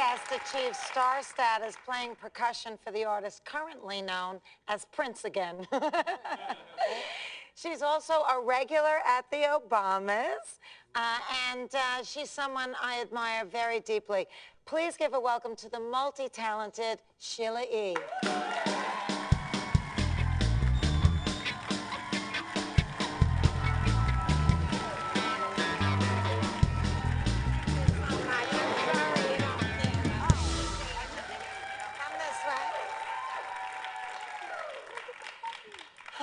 guest achieved star status playing percussion for the artist currently known as Prince again. She's also a regular at the Obamas, and she's someone I admire very deeply. Please give a welcome to the multi-talented Sheila E.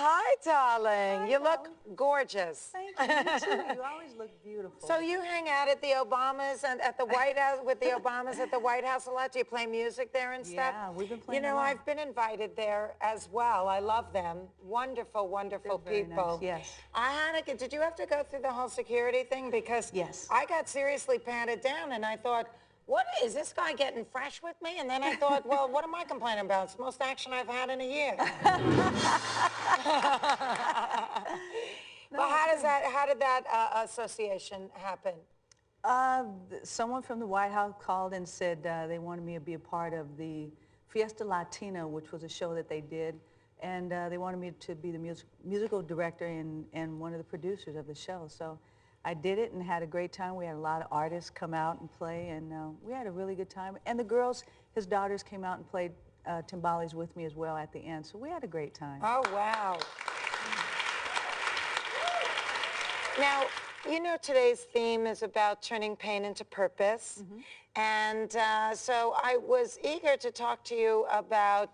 Hi, darling. Hi, you look gorgeous. Thank you. You too. You always look beautiful. So you hang out at the Obamas and at the White House with the Obamas at the White House a lot? Do you play music there and stuff? Yeah, we've been playing. You know, I've been invited there as well. I love them. Wonderful, wonderful people. Nice. Yes. Did you have to go through the whole security thing? Because yes. I got seriously patted down, and I thought, what is this guy getting fresh with me? And then I thought, well, what am I complaining about? It's the most action I've had in a year. Well, how did that association happen? Someone from the White House called and said they wanted me to be a part of the Fiesta Latina, which was a show that they did, and they wanted me to be the musical director and one of the producers of the show. So I did it and had a great time. We had a lot of artists come out and play, and we had a really good time. And the girls, his daughters, came out and played timbales with me as well at the end. So we had a great time. Oh, wow. Now, you know today's theme is about turning pain into purpose. Mm-hmm. And so I was eager to talk to you about,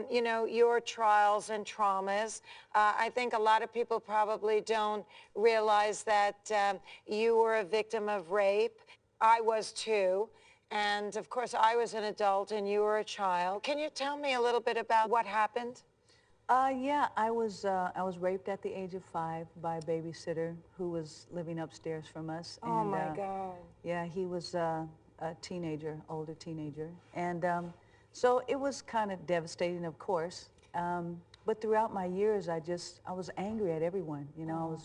you know, your trials and traumas. I think a lot of people probably don't realize that you were a victim of rape. I was too. And of course, I was an adult and you were a child. Can you tell me a little bit about what happened? Yeah, I was raped at the age of 5 by a babysitter who was living upstairs from us. Oh, and, my God. Yeah, he was a teenager, older teenager. And so it was kind of devastating, of course. But throughout my years, I was angry at everyone. You know,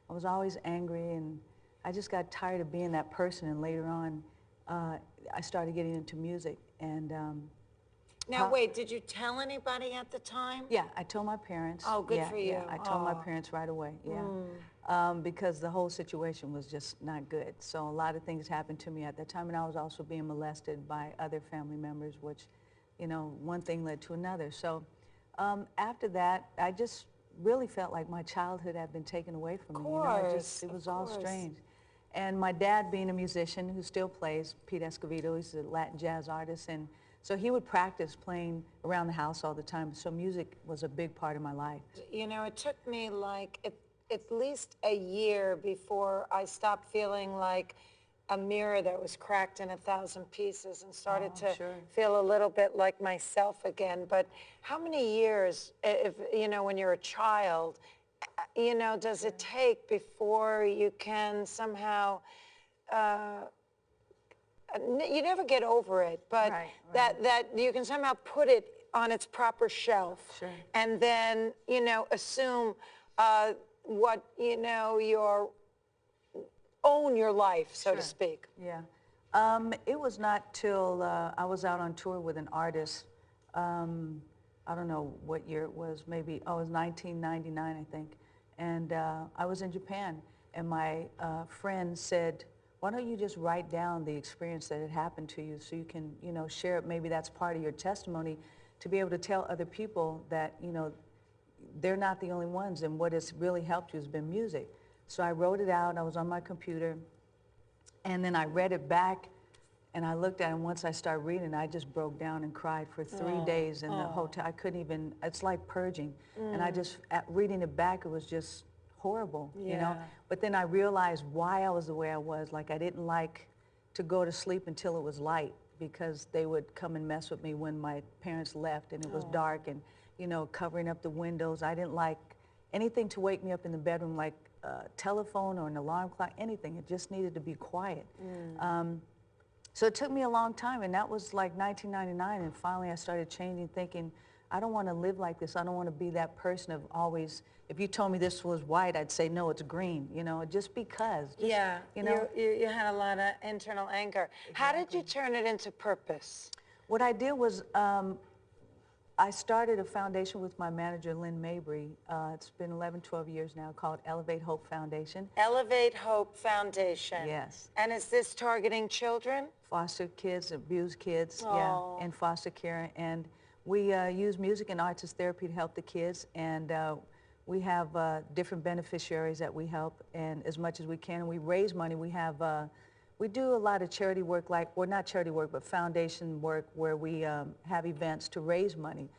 I was always angry, and I just got tired of being that person. And later on, I started getting into music. And now, wait, did you tell anybody at the time? Yeah, I told my parents. Oh, good for you. Yeah, I told my parents right away, because the whole situation was just not good. So a lot of things happened to me at that time, and I was also being molested by other family members, which, you know, one thing led to another. So after that, I just really felt like my childhood had been taken away from me. You know, it was all strange. And my dad, being a musician who still plays, Pete Escovedo, he's a Latin jazz artist, and so he would practice playing around the house all the time. So music was a big part of my life. You know, it took me like at least a year before I stopped feeling like a mirror that was cracked in 1,000 pieces and started to feel a little bit like myself again. But how many years, if you know, when you're a child, you know, does it take before you can somehow you never get over it, but that you can somehow put it on its proper shelf, and then, you know, assume what, you know, own your life, so to speak. Yeah. It was not till I was out on tour with an artist, I don't know what year it was, maybe, it was 1999, I think, and I was in Japan, and my friend said, why don't you just write down the experience that had happened to you so you can, you know, share it. Maybe that's part of your testimony to be able to tell other people that, you know, they're not the only ones, and what has really helped you has been music. So I wrote it out, I was on my computer, and then I read it back, and I looked at it, and once I started reading, I just broke down and cried for 3 days in the hotel. I couldn't even, it's like purging. And I just, reading it back, it was just horrible, you know. But then I realized why I was the way I was. Like, I didn't like to go to sleep until it was light, because they would come and mess with me when my parents left and it was dark, and, you know, covering up the windows. I didn't like anything to wake me up in the bedroom, like a telephone or an alarm clock, anything. It just needed to be quiet. So it took me a long time, and that was like 1999, and finally I started changing, thinking I don't want to live like this. I don't want to be that person of always, if you told me this was white, I'd say, no, it's green, you know, just because. Just, Yeah, you know. you had a lot of internal anger. Exactly. How did you turn it into purpose? What I did was I started a foundation with my manager, Lynn Mabry. It's been 11, 12 years now, called Elevate Hope Foundation. Elevate Hope Foundation. Yes. And is this targeting children? Foster kids, abused kids, Aww. yeah, in foster care. And we use music and arts as therapy to help the kids. And we have different beneficiaries that we help, and as much as we can. And we raise money. We have we do a lot of charity work, or not charity work, but foundation work, where we have events to raise money.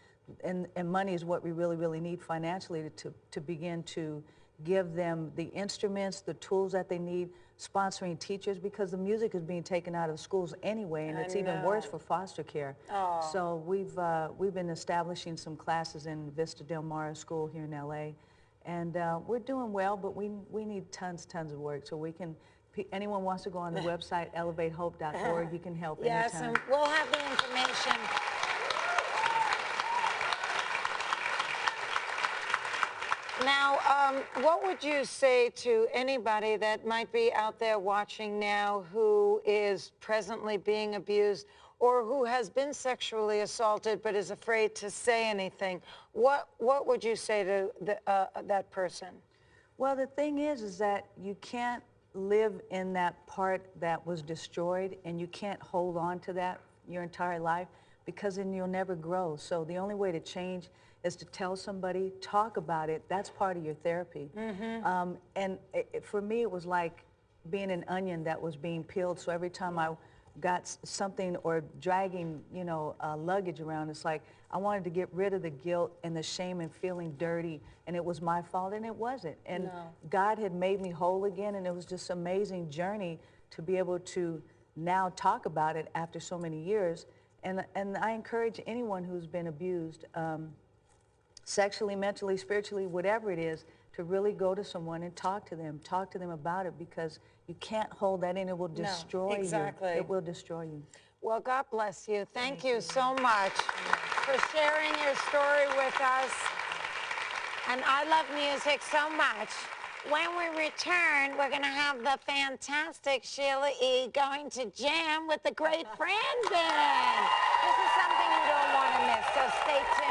And money is what we really, really need financially to begin to give them the instruments, the tools that they need, sponsoring teachers, because the music is being taken out of schools anyway, and it's even worse for foster care. Oh. So we've been establishing some classes in Vista Del Mar School here in LA, and we're doing well, but we need tons of work. So we can, anyone wants to go on the website, elevatehope.org, you can help anytime. Yes, and we'll have the information. Now, what would you say to anybody that might be out there watching now who is presently being abused or who has been sexually assaulted but is afraid to say anything? What would you say to that person? Well, the thing is that you can't live in that part that was destroyed, and you can't hold on to that your entire life, because then you'll never grow. So the only way to change is to tell somebody, talk about it. That's part of your therapy. Mm-hmm. And for me, it was like being an onion that was being peeled. So every time I got something or dragging, you know, luggage around, it's like I wanted to get rid of the guilt and the shame and feeling dirty, and it was my fault, and it wasn't. And God had made me whole again, and it was just an amazing journey to be able to now talk about it after so many years. And I encourage anyone who's been abused, sexually, mentally, spiritually, whatever it is, to really go to someone and talk to them about it, because you can't hold that in. It will destroy you. It will destroy you. Well, God bless you. Thank you so much for sharing your story with us. And I love music so much. When we return, we're going to have the fantastic Sheila E. going to jam with the great Fran Drescher. This is something you don't want to miss, so stay tuned.